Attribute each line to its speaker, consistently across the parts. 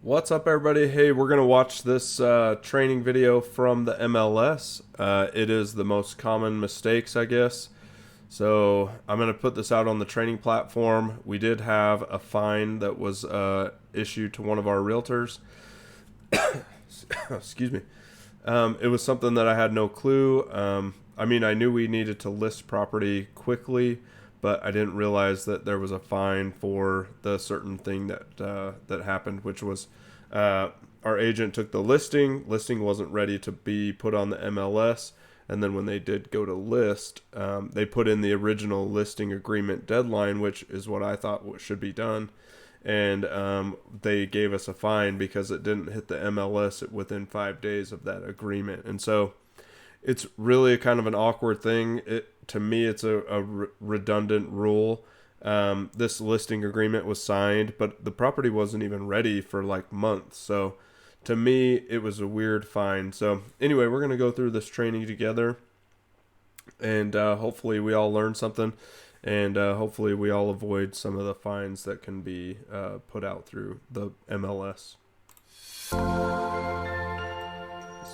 Speaker 1: What's up, everybody? Hey, we're going to watch this training video from the MLS. It is the most common mistakes, I guess. So I'm going to put this out on the training platform. We did have a fine that was issued to one of our realtors. Excuse me. It was something that I had no clue. I knew we needed to list property quickly, but I didn't realize that there was a fine for the certain thing that happened, which was our agent took the listing. Listing wasn't ready to be put on the MLS, and then when they did go to list, they put in the original listing agreement deadline, which is what I thought should be done, and they gave us a fine because it didn't hit the MLS within 5 days of that agreement. And so it's really kind of an awkward thing. To me, it's a redundant rule. This listing agreement was signed, but the property wasn't even ready for like months. So to me, it was a weird fine. So anyway, we're going to go through this training together, and hopefully we all learn something, and hopefully we all avoid some of the fines that can be put out through the MLS.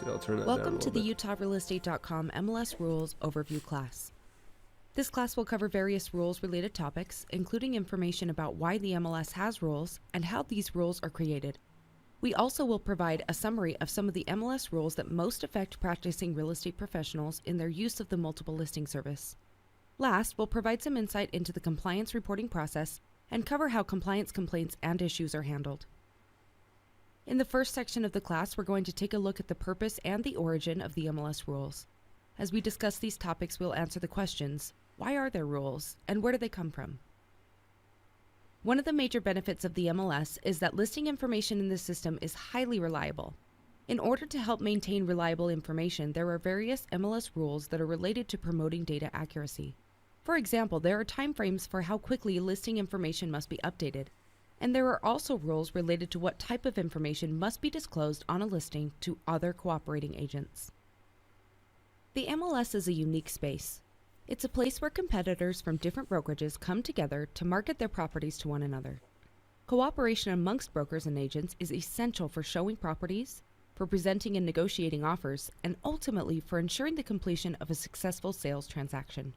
Speaker 1: I'll turn that
Speaker 2: Welcome
Speaker 1: down
Speaker 2: to the UtahRealEstate.com MLS Rules Overview class. This class will cover various rules-related topics, including information about why the MLS has rules and how these rules are created. We also will provide a summary of some of the MLS rules that most affect practicing real estate professionals in their use of the multiple listing service. Last, we'll provide some insight into the compliance reporting process and cover how compliance complaints and issues are handled. In the first section of the class, we're going to take a look at the purpose and the origin of the MLS rules. As we discuss these topics, we'll answer the questions: why are there rules, and where do they come from? One of the major benefits of the MLS is that listing information in the system is highly reliable. In order to help maintain reliable information, there are various MLS rules that are related to promoting data accuracy. For example, there are timeframes for how quickly listing information must be updated. And there are also rules related to what type of information must be disclosed on a listing to other cooperating agents. The MLS is a unique space. It's a place where competitors from different brokerages come together to market their properties to one another. Cooperation amongst brokers and agents is essential for showing properties, for presenting and negotiating offers, and ultimately for ensuring the completion of a successful sales transaction.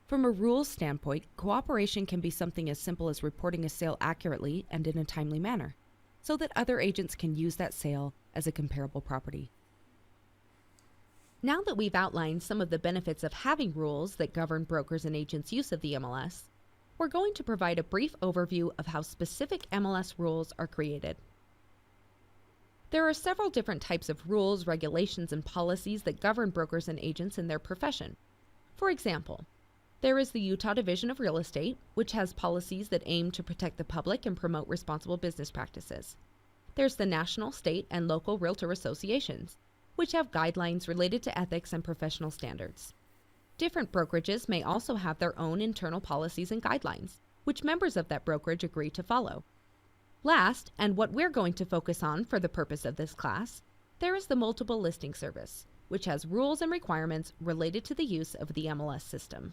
Speaker 2: From a rules standpoint, cooperation can be something as simple as reporting a sale accurately and in a timely manner, so that other agents can use that sale as a comparable property. Now that we've outlined some of the benefits of having rules that govern brokers and agents' use of the MLS, we're going to provide a brief overview of how specific MLS rules are created. There are several different types of rules, regulations, and policies that govern brokers and agents in their profession. For example, there is the Utah Division of Real Estate, which has policies that aim to protect the public and promote responsible business practices. There's the National, State, and Local Realtor Associations, which have guidelines related to ethics and professional standards. Different brokerages may also have their own internal policies and guidelines, which members of that brokerage agree to follow. Last, and what we're going to focus on for the purpose of this class, there is the Multiple Listing Service, which has rules and requirements related to the use of the MLS system.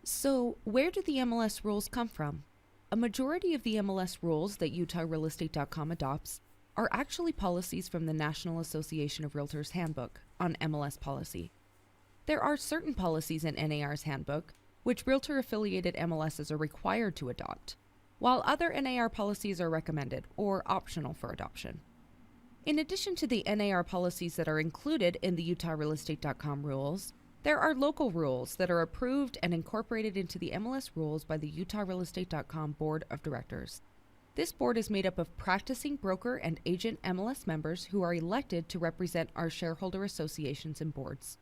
Speaker 2: So, where do the MLS rules come from? A majority of the MLS rules that UtahRealEstate.com adopts are actually policies from the National Association of Realtors Handbook on MLS policy. There are certain policies in NAR's handbook which realtor-affiliated MLSs are required to adopt, while other NAR policies are recommended or optional for adoption. In addition to the NAR policies that are included in the UtahRealEstate.com rules, there are local rules that are approved and incorporated into the MLS rules by the UtahRealEstate.com Board of Directors. This board is made up of practicing broker and agent MLS members who are elected to represent our shareholder associations and boards,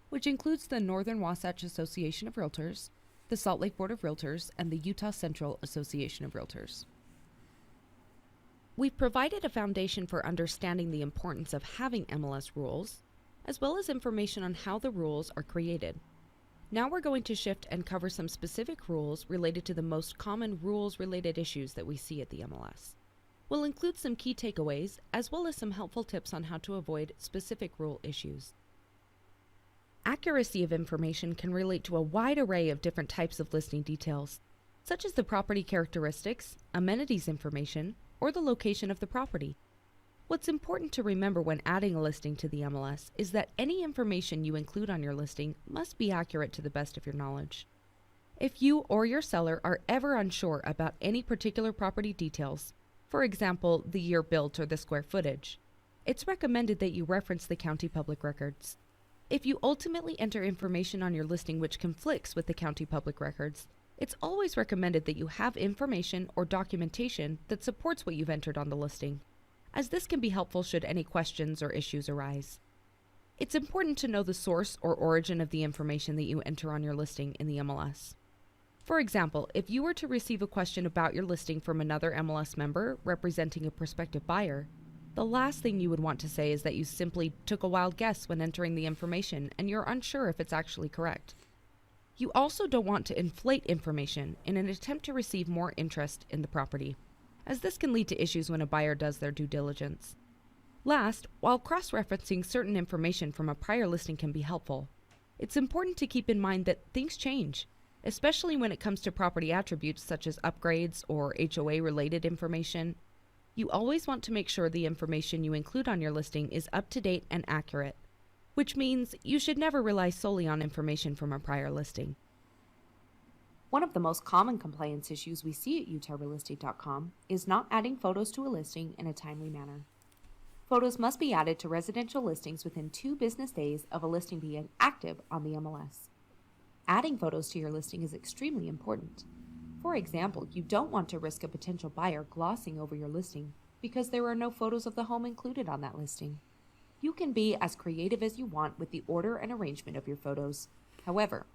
Speaker 2: which includes the Northern Wasatch Association of Realtors, the Salt Lake Board of Realtors, and the Utah Central Association of Realtors. We've provided a foundation for understanding the importance of having MLS rules, as well as information on how the rules are created. Now we're going to shift and cover some specific rules related to the most common rules-related issues that we see at the MLS. We'll include some key takeaways, as well as some helpful tips on how to avoid specific rule issues. Accuracy of information can relate to a wide array of different types of listing details. such as the property characteristics, amenities information, or the location of the property. What's important to remember when adding a listing to the MLS is that any information you include on your listing must be accurate to the best of your knowledge. If you or your seller are ever unsure about any particular property details, for example, the year built or the square footage, it's recommended that you reference the county public records. If you ultimately enter information on your listing which conflicts with the county public records, it's always recommended that you have information or documentation that supports what you've entered on the listing, as this can be helpful should any questions or issues arise. It's important to know the source or origin of the information that you enter on your listing in the MLS. For example, if you were to receive a question about your listing from another MLS member representing a prospective buyer, the last thing you would want to say is that you simply took a wild guess when entering the information and you're unsure if it's actually correct. You also don't want to inflate information in an attempt to receive more interest in the property, as this can lead to issues when a buyer does their due diligence. Last, while cross-referencing certain information from a prior listing can be helpful, it's important to keep in mind that things change, especially when it comes to property attributes such as upgrades or HOA-related information. You always want to make sure the information you include on your listing is up-to-date and accurate, which means you should never rely solely on information from a prior listing.
Speaker 3: One of the most common compliance issues we see at utahrealestate.com is not adding photos to a listing in a timely manner. Photos must be added to residential listings within 2 business days of a listing being active on the MLS. Adding photos to your listing is extremely important. For example, you don't want to risk a potential buyer glossing over your listing because there are no photos of the home included on that listing. You can be as creative as you want with the order and arrangement of your photos. However,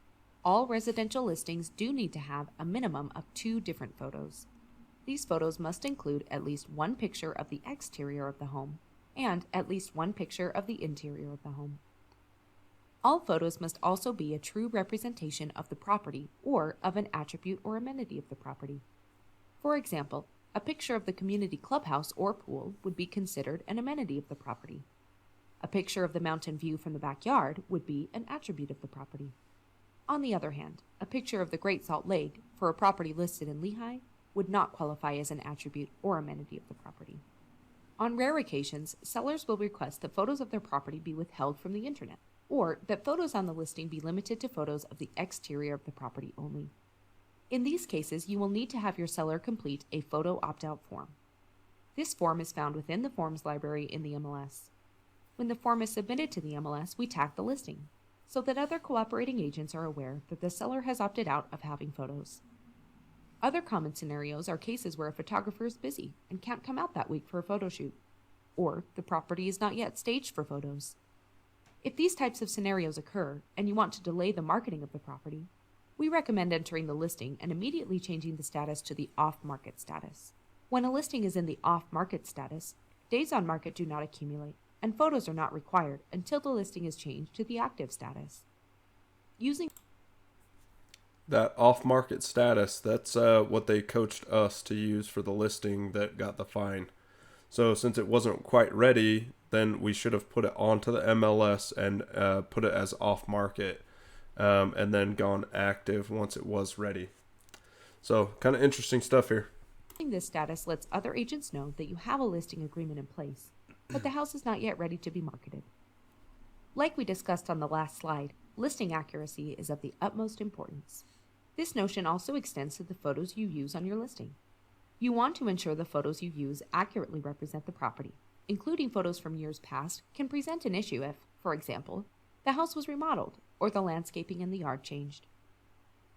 Speaker 3: all residential listings do need to have a minimum of 2 different photos. These photos must include at least 1 picture of the exterior of the home and at least 1 picture of the interior of the home. All photos must also be a true representation of the property or of an attribute or amenity of the property. For example, a picture of the community clubhouse or pool would be considered an amenity of the property. A picture of the mountain view from the backyard would be an attribute of the property. On the other hand, a picture of the Great Salt Lake for a property listed in Lehigh would not qualify as an attribute or amenity of the property. On rare occasions, sellers will request that photos of their property be withheld from the internet, or that photos on the listing be limited to photos of the exterior of the property only. In these cases, you will need to have your seller complete a photo opt-out form. This form is found within the forms library in the MLS. When the form is submitted to the MLS, we tag the listing, so that other cooperating agents are aware that the seller has opted out of having photos. Other common scenarios are cases where a photographer is busy and can't come out that week for a photo shoot, or the property is not yet staged for photos. If these types of scenarios occur and you want to delay the marketing of the property, we recommend entering the listing and immediately changing the status to the off-market status. When a listing is in the off-market status, days on market do not accumulate, and photos are not required until the listing is changed to the active status. Using
Speaker 1: That off-market status, that's what they coached us to use for the listing that got the fine. So since it wasn't quite ready, then we should have put it onto the MLS and put it as off-market and then gone active once it was ready. So kind of interesting stuff here.
Speaker 3: this status lets other agents know that you have a listing agreement in place, but the house is not yet ready to be marketed. Like we discussed on the last slide, listing accuracy is of the utmost importance. This notion also extends to the photos you use on your listing. You want to ensure the photos you use accurately represent the property. Including photos from years past can present an issue if, for example, the house was remodeled or the landscaping in the yard changed.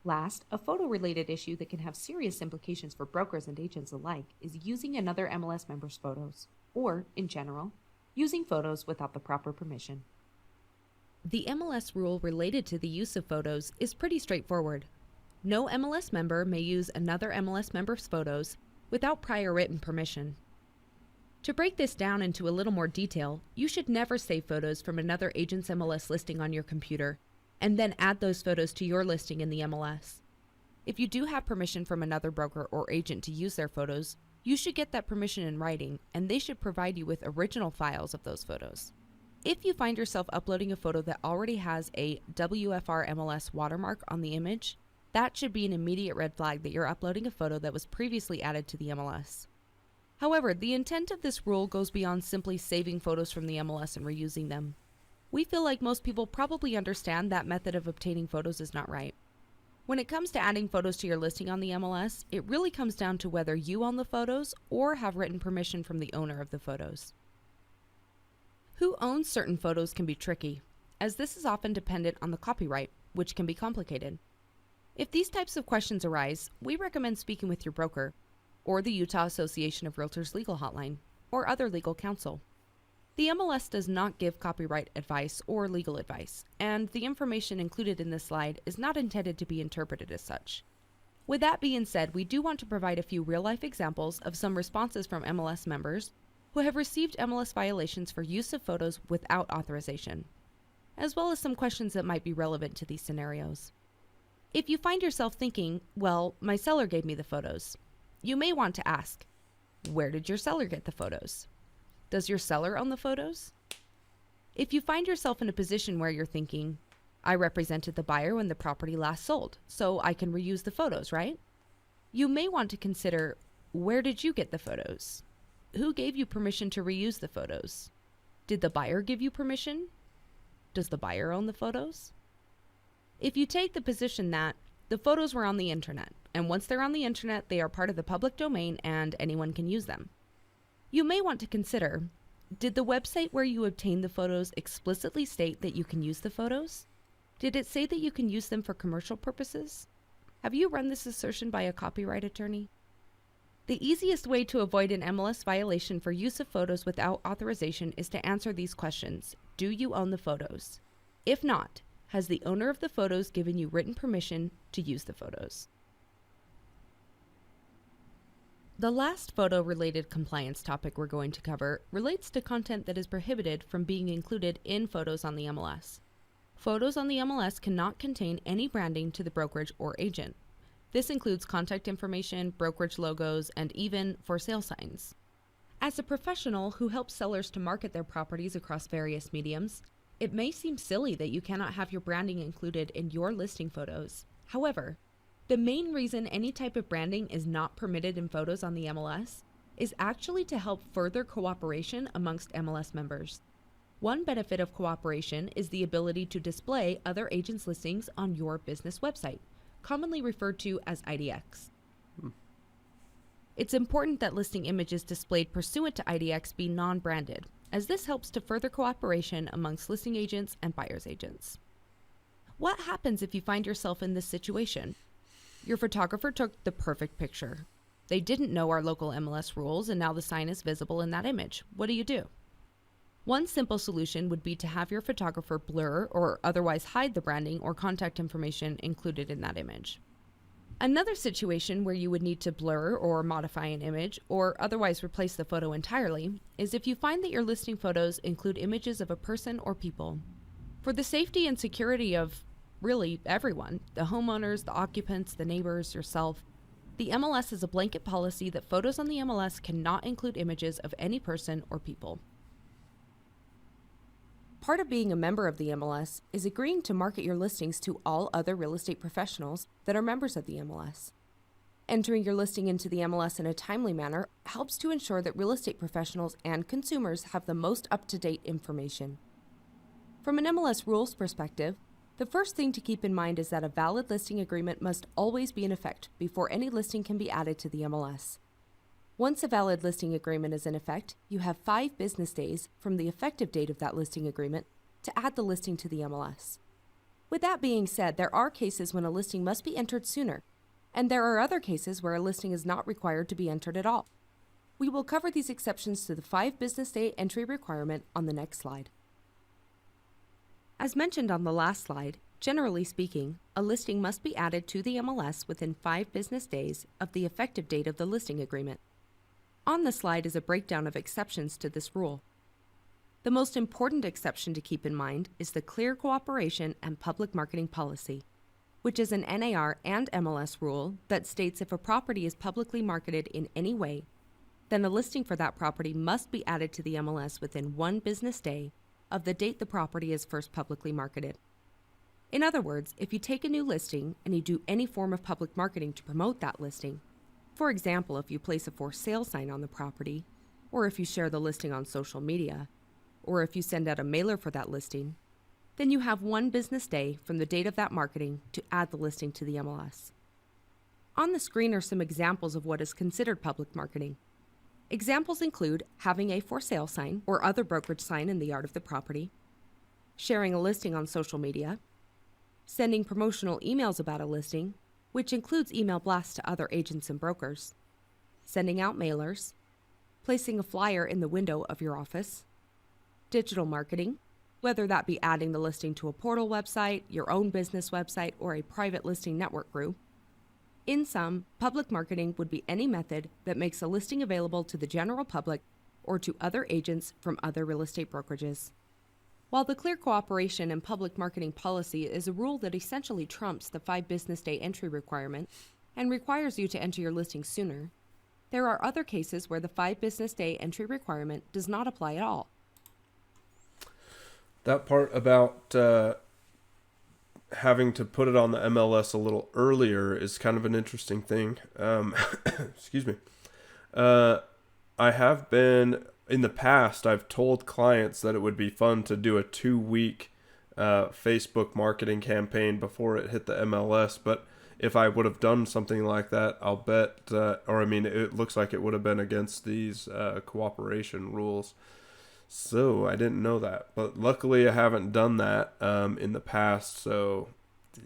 Speaker 3: Last, a photo-related issue that can have serious implications for brokers and agents alike is using another MLS member's photos, or, in general, using photos without the proper permission.
Speaker 2: The MLS rule related to the use of photos is pretty straightforward. No MLS member may use another MLS member's photos without prior written permission. To break this down into a little more detail, you should never save photos from another agent's MLS listing on your computer, and then add those photos to your listing in the MLS. If you do have permission from another broker or agent to use their photos, you should get that permission in writing, and they should provide you with original files of those photos. If you find yourself uploading a photo that already has a WFR MLS watermark on the image, That should be an immediate red flag that you're uploading a photo that was previously added to the MLS. However, the intent of this rule goes beyond simply saving photos from the MLS and reusing them. We feel like most people probably understand that method of obtaining photos is not right. When it comes to adding photos to your listing on the MLS, it really comes down to whether you own the photos or have written permission from the owner of the photos. Who owns certain photos can be tricky, as this is often dependent on the copyright, which can be complicated. If these types of questions arise, we recommend speaking with your broker, or the Utah Association of Realtors legal hotline, or other legal counsel. The MLS does not give copyright advice or legal advice, and the information included in this slide is not intended to be interpreted as such. With that being said, we do want to provide a few real-life examples of some responses from MLS members who have received MLS violations for use of photos without authorization, as well as some questions that might be relevant to these scenarios. If you find yourself thinking, well, my seller gave me the photos, you may want to ask, where did your seller get the photos? Does your seller own the photos? If you find yourself in a position where you're thinking, I represented the buyer when the property last sold, so I can reuse the photos, right? You may want to consider, where did you get the photos? Who gave you permission to reuse the photos? Did the buyer give you permission? Does the buyer own the photos? If you take the position that the photos were on the internet, and once they're on the internet, they are part of the public domain and anyone can use them, you may want to consider, did the website where you obtained the photos explicitly state that you can use the photos? Did it say that you can use them for commercial purposes? Have you run this assertion by a copyright attorney? The easiest way to avoid an MLS violation for use of photos without authorization is to answer these questions. Do you own the photos? If not, has the owner of the photos given you written permission to use the photos? The last photo-related compliance topic we're going to cover relates to content that is prohibited from being included in photos on the MLS. Photos on the MLS cannot contain any branding to the brokerage or agent. This includes contact information, brokerage logos, and even for sale signs. As a professional who helps sellers to market their properties across various mediums, it may seem silly that you cannot have your branding included in your listing photos. However, the main reason any type of branding is not permitted in photos on the MLS is actually to help further cooperation amongst MLS members. One benefit of cooperation is the ability to display other agents' listings on your business website, commonly referred to as IDX. It's important that listing images displayed pursuant to IDX be non-branded, as this helps to further cooperation amongst listing agents and buyer's agents. What happens if you find yourself in this situation? Your photographer took the perfect picture. They didn't know our local MLS rules and now the sign is visible in that image. What do you do? One simple solution would be to have your photographer blur or otherwise hide the branding or contact information included in that image. Another situation where you would need to blur or modify an image or otherwise replace the photo entirely is if you find that your listing photos include images of a person or people. For the safety and security of really everyone, the homeowners, the occupants, the neighbors, yourself, the MLS has a blanket policy that photos on the MLS cannot include images of any person or people. Part of being a member of the MLS is agreeing to market your listings to all other real estate professionals that are members of the MLS. Entering your listing into the MLS in a timely manner helps to ensure that real estate professionals and consumers have the most up-to-date information. From an MLS rules perspective, the first thing to keep in mind is that a valid listing agreement must always be in effect before any listing can be added to the MLS. Once a valid listing agreement is in effect, you have 5 business days from the effective date of that listing agreement to add the listing to the MLS. With that being said, there are cases when a listing must be entered sooner, and there are other cases where a listing is not required to be entered at all. We will cover these exceptions to the 5 business day entry requirement on the next slide. As mentioned on the last slide, generally speaking, a listing must be added to the MLS within 5 business days of the effective date of the listing agreement. On the slide is a breakdown of exceptions to this rule. The most important exception to keep in mind is the Clear Cooperation and Public Marketing Policy, which is an NAR and MLS rule that states if a property is publicly marketed in any way, then a listing for that property must be added to the MLS within 1 business day of the date the property is first publicly marketed. In other words, if you take a new listing and you do any form of public marketing to promote that listing, for example, if you place a for sale sign on the property, or if you share the listing on social media, or if you send out a mailer for that listing, then you have 1 business day from the date of that marketing to add the listing to the MLS. On the screen are some examples of what is considered public marketing. Examples include having a for sale sign or other brokerage sign in the yard of the property, sharing a listing on social media, sending promotional emails about a listing, which includes email blasts to other agents and brokers, sending out mailers, placing a flyer in the window of your office, digital marketing, whether that be adding the listing to a portal website, your own business website, or a private listing network group. In sum, public marketing would be any method that makes a listing available to the general public or to other agents from other real estate brokerages. While the clear cooperation and public marketing policy is a rule that essentially trumps the 5 business day entry requirement and requires you to enter your listing sooner, there are other cases where the 5 business day entry requirement does not apply at all.
Speaker 1: That part about having to put it on the MLS a little earlier is kind of an interesting thing. Excuse me. I have been, in the past, I've told clients that it would be fun to do a 2-week Facebook marketing campaign before it hit the MLS, but if I would have done something like that, I'll bet, it looks like it would have been against these cooperation rules. So I didn't know that, but luckily I haven't done that in the past, so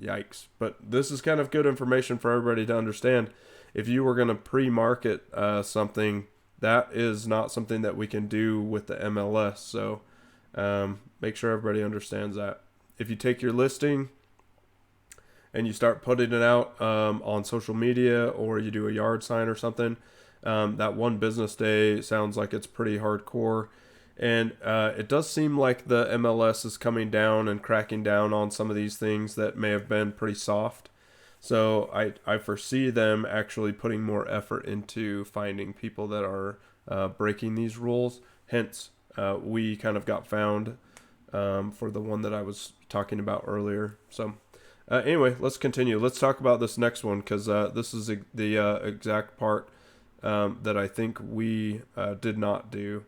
Speaker 1: yikes. But this is kind of good information for everybody to understand. If you were going to pre-market something, that is not something that we can do with the MLS, so make sure everybody understands that. If you take your listing and you start putting it out on social media, or you do a yard sign or something, that 1 business day sounds like it's pretty hardcore. And it does seem like the MLS is coming down and cracking down on some of these things that may have been pretty soft. So I foresee them actually putting more effort into finding people that are breaking these rules. Hence, we kind of got found for the one that I was talking about earlier. So anyway, let's continue. Let's talk about this next one, because this is the exact part that I think we did not do.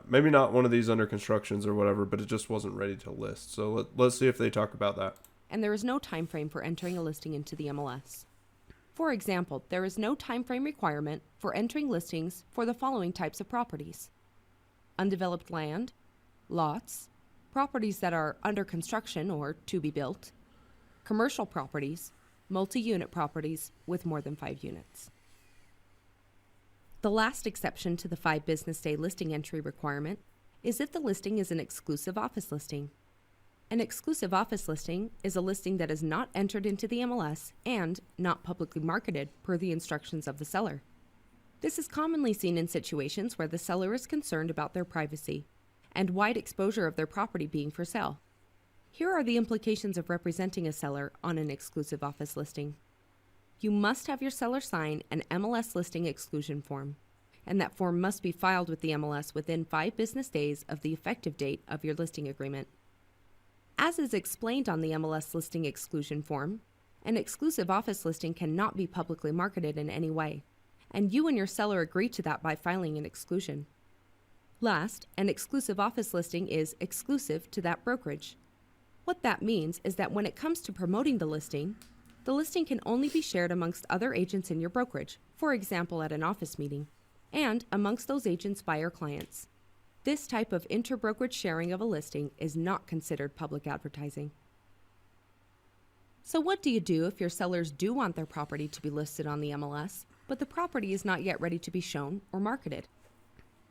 Speaker 1: Maybe not one of these under constructions or whatever, but it just wasn't ready to list. So let's see if they talk about that.
Speaker 2: And there is no time frame for entering a listing into the MLS. For example, there is no time frame requirement for entering listings for the following types of properties: undeveloped land, lots, properties that are under construction or to be built, commercial properties, multi-unit properties with more than 5 units. The last exception to the 5 business day listing entry requirement is if the listing is an exclusive office listing. An exclusive office listing is a listing that is not entered into the MLS and not publicly marketed per the instructions of the seller. This is commonly seen in situations where the seller is concerned about their privacy and wide exposure of their property being for sale. Here are the implications of representing a seller on an exclusive office listing. You must have your seller sign an MLS listing exclusion form, and that form must be filed with the MLS within 5 business days of the effective date of your listing agreement. As is explained on the MLS listing exclusion form, an exclusive office listing cannot be publicly marketed in any way, and you and your seller agree to that by filing an exclusion. Last, an exclusive office listing is exclusive to that brokerage. What that means is that when it comes to promoting the listing can only be shared amongst other agents in your brokerage, for example at an office meeting, and amongst those agents' buyer clients. This type of inter-brokerage sharing of a listing is not considered public advertising. So what do you do if your sellers do want their property to be listed on the MLS, but the property is not yet ready to be shown or marketed?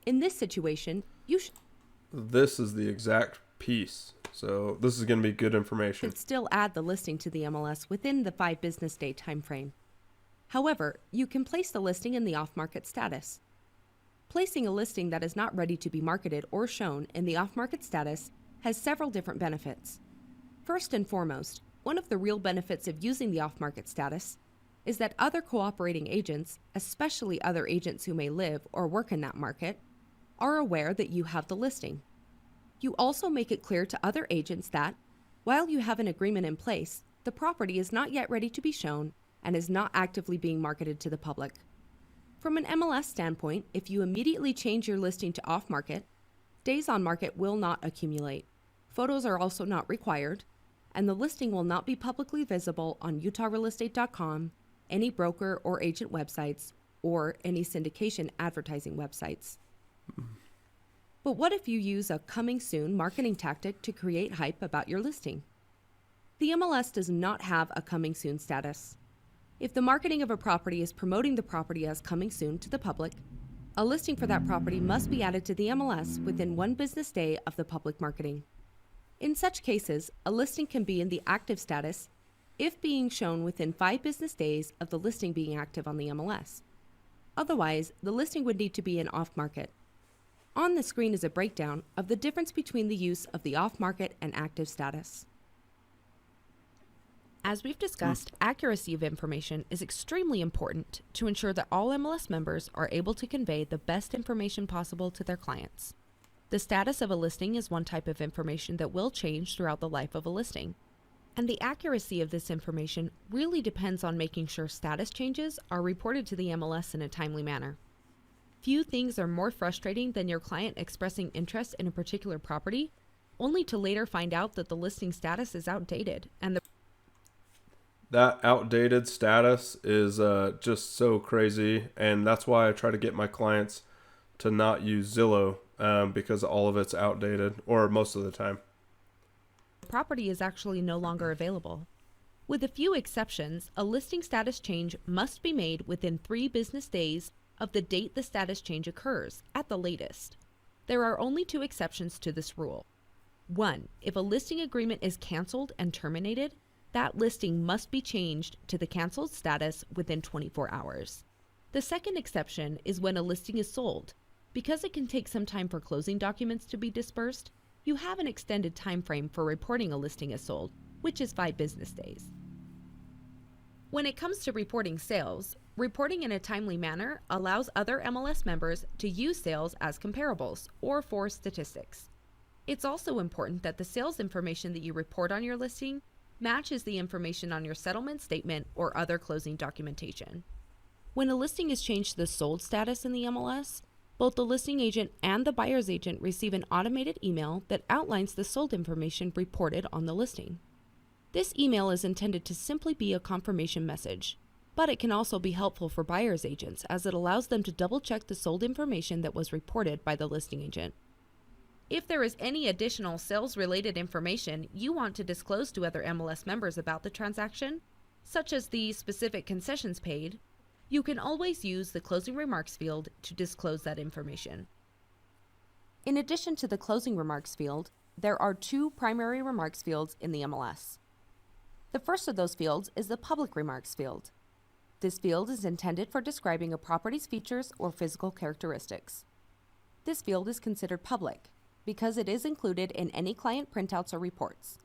Speaker 2: In this situation,
Speaker 1: This is the exact piece. So this is going to be good information.
Speaker 2: should still add the listing to the MLS within the 5 business day time frame. However, you can place the listing in the off-market status. Placing a listing that is not ready to be marketed or shown in the off-market status has several different benefits. First and foremost, one of the real benefits of using the off-market status is that other cooperating agents, especially other agents who may live or work in that market, are aware that you have the listing. You also make it clear to other agents that, While you have an agreement in place, the property is not yet ready to be shown and is not actively being marketed to the public. From an MLS standpoint, if you immediately change your listing to off-market, days on market will not accumulate. Photos are also not required, and the listing will not be publicly visible on UtahRealEstate.com, any broker or agent websites, or any syndication advertising websites. But what if you use a coming soon marketing tactic to create hype about your listing? The MLS does not have a coming soon status. If the marketing of a property is promoting the property as coming soon to the public, a listing for that property must be added to the MLS within 1 business day of the public marketing. In such cases, a listing can be in the active status if being shown within 5 business days of the listing being active on the MLS. Otherwise, the listing would need to be in off-market. On the screen is a breakdown of the difference between the use of the off-market and active status. As we've discussed, accuracy of information is extremely important to ensure that all MLS members are able to convey the best information possible to their clients. The status of a listing is one type of information that will change throughout the life of a listing, and the accuracy of this information really depends on making sure status changes are reported to the MLS in a timely manner. Few things are more frustrating than your client expressing interest in a particular property, only to later find out that the listing status is outdated and
Speaker 1: That outdated status is just so crazy, and that's why I try to get my clients to not use Zillow because all of it's outdated, or most of the time.
Speaker 2: property is actually no longer available. With a few exceptions, a listing status change must be made within 3 business days of the date the status change occurs, at the latest. There are only 2 exceptions to this rule. 1. If a listing agreement is canceled and terminated, that listing must be changed to the canceled status within 24 hours. The second exception is when a listing is sold. Because it can take some time for closing documents to be dispersed, you have an extended time frame for reporting a listing as sold, which is 5 business days. When it comes to reporting sales, reporting in a timely manner allows other MLS members to use sales as comparables or for statistics. It's also important that the sales information that you report on your listing matches the information on your settlement statement or other closing documentation. When a listing is changed to the sold status in the MLS, both the listing agent and the buyer's agent receive an automated email that outlines the sold information reported on the listing. This email is intended to simply be a confirmation message, but it can also be helpful for buyer's agents as it allows them to double-check the sold information that was reported by the listing agent. If there is any additional sales-related information you want to disclose to other MLS members about the transaction, such as the specific concessions paid, you can always use the closing remarks field to disclose that information. In addition to the closing remarks field, there are 2 primary remarks fields in the MLS. The first of those fields is the public remarks field. This field is intended for describing a property's features or physical characteristics. This field is considered public because it is included in any client printouts or reports.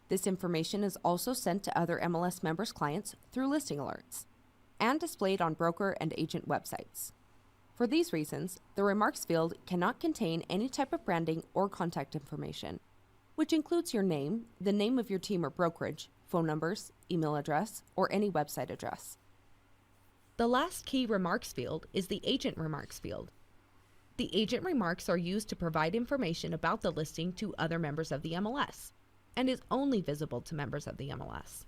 Speaker 2: This information is also sent to other MLS members' clients through listing alerts and displayed on broker and agent websites. For these reasons, the remarks field cannot contain any type of branding or contact information, which includes your name, the name of your team or brokerage, phone numbers, email address, or any website address. The last key remarks field is the agent remarks field. The agent remarks are used to provide information about the listing to other members of the MLS and is only visible to members of the MLS.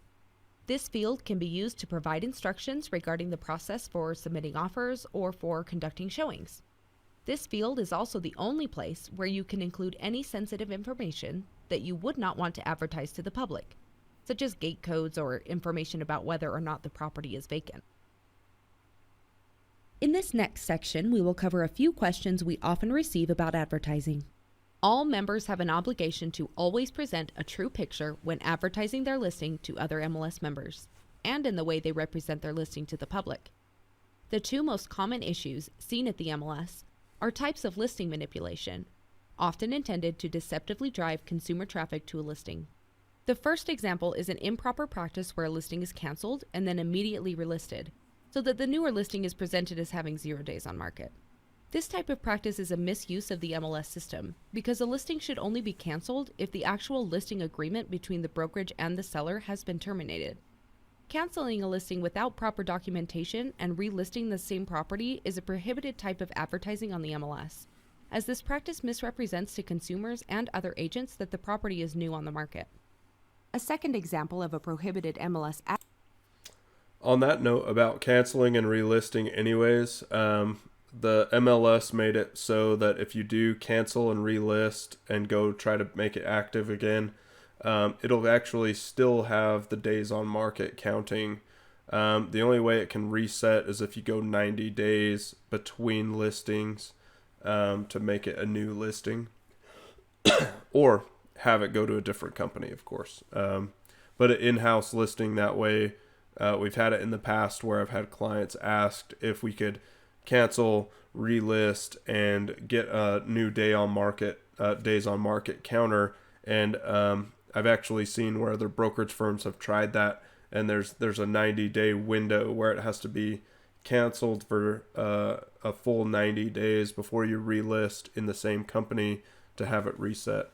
Speaker 2: This field can be used to provide instructions regarding the process for submitting offers or for conducting showings. This field is also the only place where you can include any sensitive information that you would not want to advertise to the public, such as gate codes or information about whether or not the property is vacant. In this next section, we will cover a few questions we often receive about advertising. All members have an obligation to always present a true picture when advertising their listing to other MLS members, and in the way they represent their listing to the public. The 2 most common issues seen at the MLS are types of listing manipulation, often intended to deceptively drive consumer traffic to a listing. The first example is an improper practice where a listing is canceled and then immediately relisted, so that the newer listing is presented as having 0 days on market. This type of practice is a misuse of the MLS system because a listing should only be canceled if the actual listing agreement between the brokerage and the seller has been terminated. Canceling a listing without proper documentation and relisting the same property is a prohibited type of advertising on the MLS, as this practice misrepresents to consumers and other agents that the property is new on the market. A second example of a prohibited MLS
Speaker 1: On that note about canceling and relisting anyways, the MLS made it so that if you do cancel and relist and go try to make it active again, it'll actually still have the days on market counting. The only way it can reset is if you go 90 days between listings to make it a new listing, or have it go to a different company, of course. But an in-house listing that way, we've had it in the past where I've had clients asked if we could cancel, relist, and get a new days on market counter. And I've actually seen where other brokerage firms have tried that, and there's a 90-day window where it has to be canceled for a full 90 days before you relist in the same company to have it reset.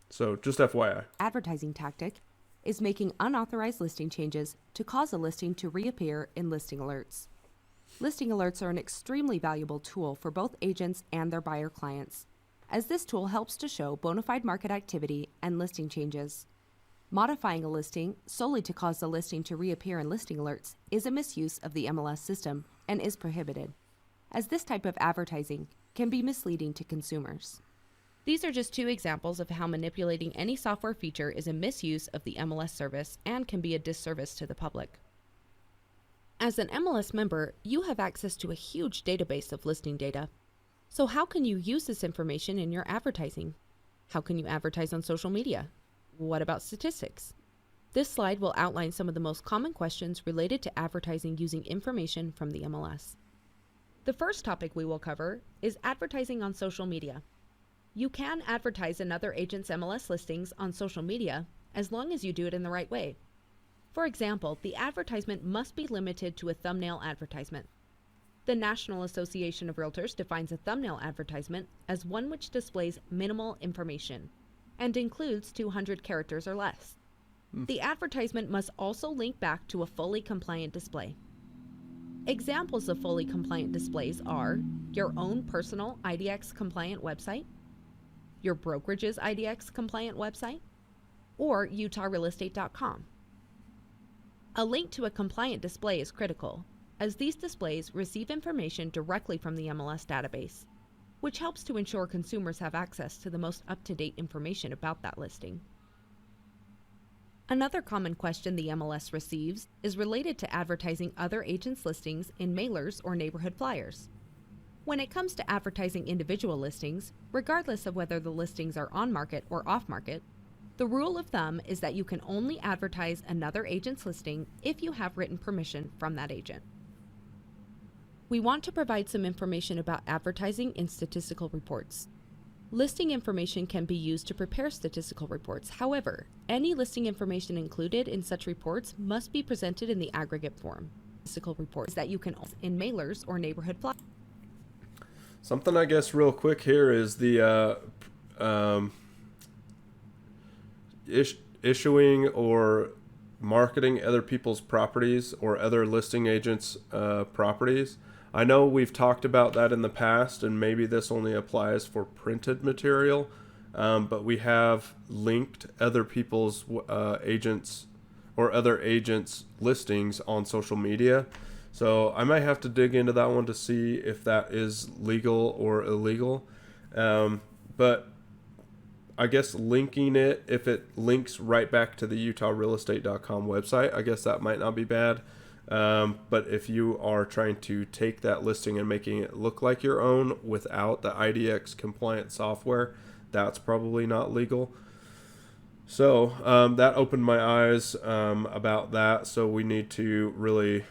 Speaker 1: So just FYI.
Speaker 2: advertising tactic is making unauthorized listing changes to cause a listing to reappear in listing alerts. Listing alerts are an extremely valuable tool for both agents and their buyer clients, as this tool helps to show bona fide market activity and listing changes. Modifying a listing solely to cause the listing to reappear in listing alerts is a misuse of the MLS system and is prohibited, as this type of advertising can be misleading to consumers. These are just two examples of how manipulating any software feature is a misuse of the MLS service and can be a disservice to the public. As an MLS member, you have access to a huge database of listing data. So how can you use this information in your advertising? How can you advertise on social media? What about statistics? This slide will outline some of the most common questions related to advertising using information from the MLS. The first topic we will cover is advertising on social media. You can advertise another agent's MLS listings on social media as long as you do it in the right way. For example, the advertisement must be limited to a thumbnail advertisement. The National Association of Realtors defines a thumbnail advertisement as one which displays minimal information and includes 200 characters or less. The advertisement must also link back to a fully compliant display. Examples of fully compliant displays are your own personal IDX compliant website, your brokerage's IDX compliant website, or UtahRealEstate.com. A link to a compliant display is critical, as these displays receive information directly from the MLS database, which helps to ensure consumers have access to the most up-to-date information about that listing. Another common question the MLS receives is related to advertising other agents' listings in mailers or neighborhood flyers. When it comes to advertising individual listings, regardless of whether the listings are on market or off market, the rule of thumb is that you can only advertise another agent's listing if you have written permission from that agent. We want to provide some information about advertising in statistical reports. Listing information can be used to prepare statistical reports. However, any listing information included in such reports must be presented in the aggregate form. Statistical reports that you can in mailers or neighborhood flyers.
Speaker 1: Something I guess real quick here is the issuing or marketing other people's properties or other listing agents' properties. I know we've talked about that in the past, and maybe this only applies for printed material, but we have linked other people's agents or other agents' listings on social media. So I might have to dig into that one to see if that is legal or illegal. But I guess linking it, if it links right back to the UtahRealEstate.com website, I guess that might not be bad. But if you are trying to take that listing and making it look like your own without the IDX compliant software, that's probably not legal. So that opened my eyes about that. So we need to really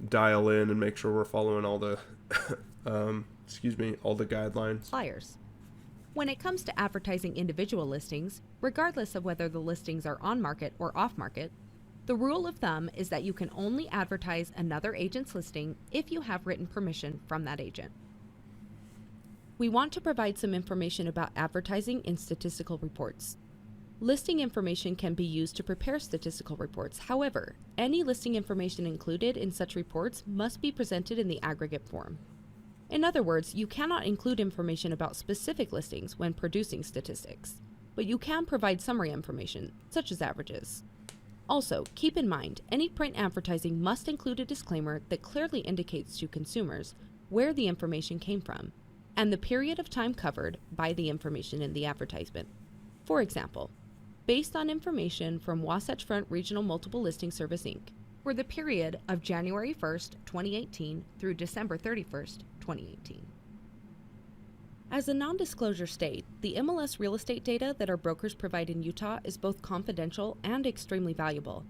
Speaker 1: dial in and make sure we're following all the all the guidelines.
Speaker 2: Flyers. When it comes to advertising individual listings, regardless of whether the listings are on market or off market, the rule of thumb is that you can only advertise another agent's listing if you have written permission from that agent. we want to provide some information about advertising in statistical reports. Listing information can be used to prepare statistical reports. However, any listing information included in such reports must be presented in the aggregate form. In other words, you cannot include information about specific listings when producing statistics, but you can provide summary information, such as averages. Also, keep in mind, any print advertising must include a disclaimer that clearly indicates to consumers where the information came from and the period of time covered by the information in the advertisement. For example, based on information from Wasatch Front Regional Multiple Listing Service, Inc., for the period of January 1st, 2018 through December 31st, 2018. As a non-disclosure state, the MLS real estate data that our brokers provide in Utah is both confidential and extremely valuable.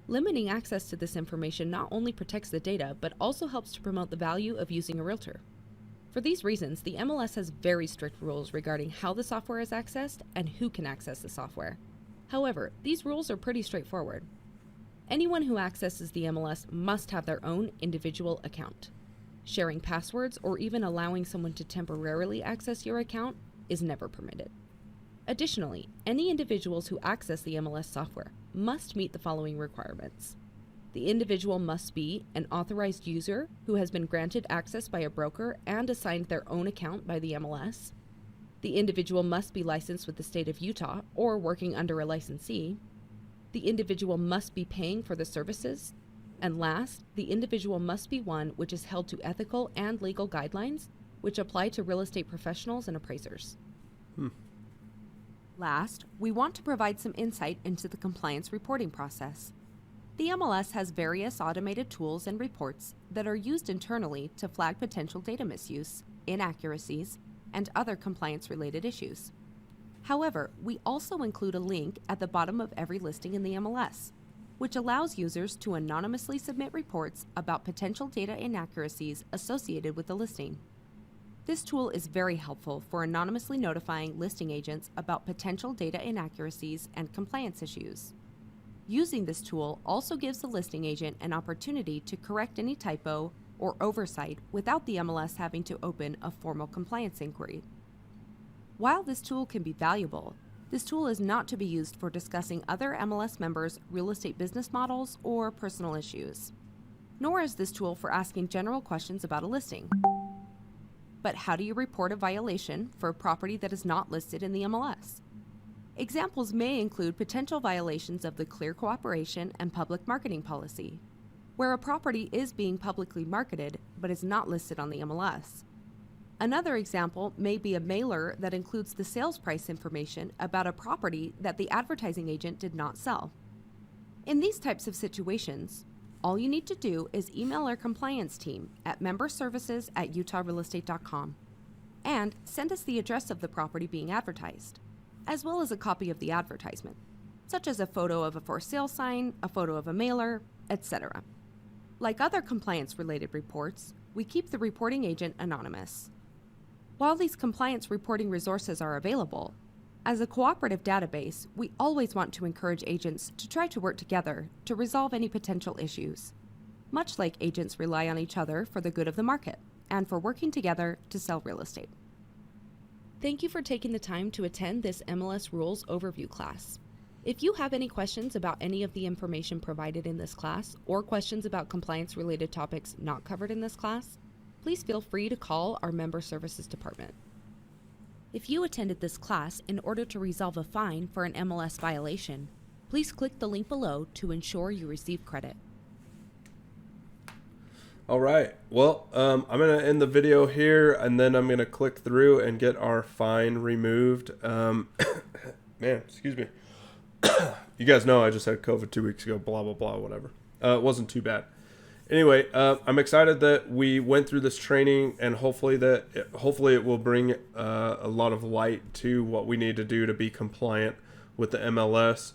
Speaker 2: Limiting access to this information not only protects the data, but also helps to promote the value of using a realtor. For these reasons, the MLS has very strict rules regarding how the software is accessed and who can access the software. However, these rules are pretty straightforward. Anyone who accesses the MLS must have their own individual account. Sharing passwords or even allowing someone to temporarily access your account is never permitted. Additionally, any individuals who access the MLS software must meet the following requirements. The individual must be an authorized user who has been granted access by a broker and assigned their own account by the MLS. The individual must be licensed with the state of Utah or working under a licensee. The individual must be paying for the services. And last, the individual must be one which is held to ethical and legal guidelines which apply to real estate professionals and appraisers. Last, we want to provide some insight into the compliance reporting process. The MLS has various automated tools and reports that are used internally to flag potential data misuse, inaccuracies, and other compliance-related issues. However, we also include a link at the bottom of every listing in the MLS, which allows users to anonymously submit reports about potential data inaccuracies associated with the listing. This tool is very helpful for anonymously notifying listing agents about potential data inaccuracies and compliance issues. Using this tool also gives the listing agent an opportunity to correct any typo or oversight without the MLS having to open a formal compliance inquiry. While this tool can be valuable, this tool is not to be used for discussing other MLS members' real estate business models or personal issues. Nor is this tool for asking general questions about a listing. But how do you report a violation for a property that is not listed in the MLS? Examples may include potential violations of the Clear Cooperation and Public Marketing Policy, where a property is being publicly marketed but is not listed on the MLS. Another example may be a mailer that includes the sales price information about a property that the advertising agent did not sell. In these types of situations, all you need to do is email our compliance team at memberservices@utahrealestate.com and send us the address of the property being advertised, as well as a copy of the advertisement, such as a photo of a for sale sign, a photo of a mailer, etc. Like other compliance-related reports, we keep the reporting agent anonymous. While these compliance reporting resources are available, as a cooperative database, we always want to encourage agents to try to work together to resolve any potential issues, much like agents rely on each other for the good of the market and for working together to sell real estate. Thank you for taking the time to attend this MLS Rules Overview class. If you have any questions about any of the information provided in this class or questions about compliance-related topics not covered in this class, please feel free to call our Member Services Department. If you attended this class in order to resolve a fine for an MLS violation, please click the link below to ensure you receive credit.
Speaker 1: All right. Well, I'm going to end the video here, and then I'm going to click through and get our fine removed. Man, excuse me. You guys know I just had COVID 2 weeks ago, blah, blah, blah, whatever. It wasn't too bad. Anyway, I'm excited that we went through this training, and hopefully it will bring a lot of light to what we need to do to be compliant with the MLS.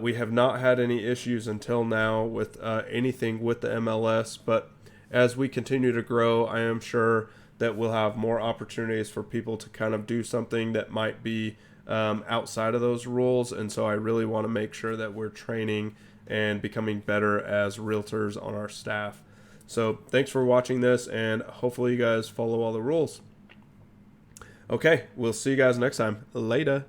Speaker 1: We have not had any issues until now with anything with the MLS, but as we continue to grow, I am sure that we'll have more opportunities for people to kind of do something that might be outside of those rules. And so I really want to make sure that we're training and becoming better as realtors on our staff. So thanks for watching this, and hopefully you guys follow all the rules. Okay, we'll see you guys next time. Later.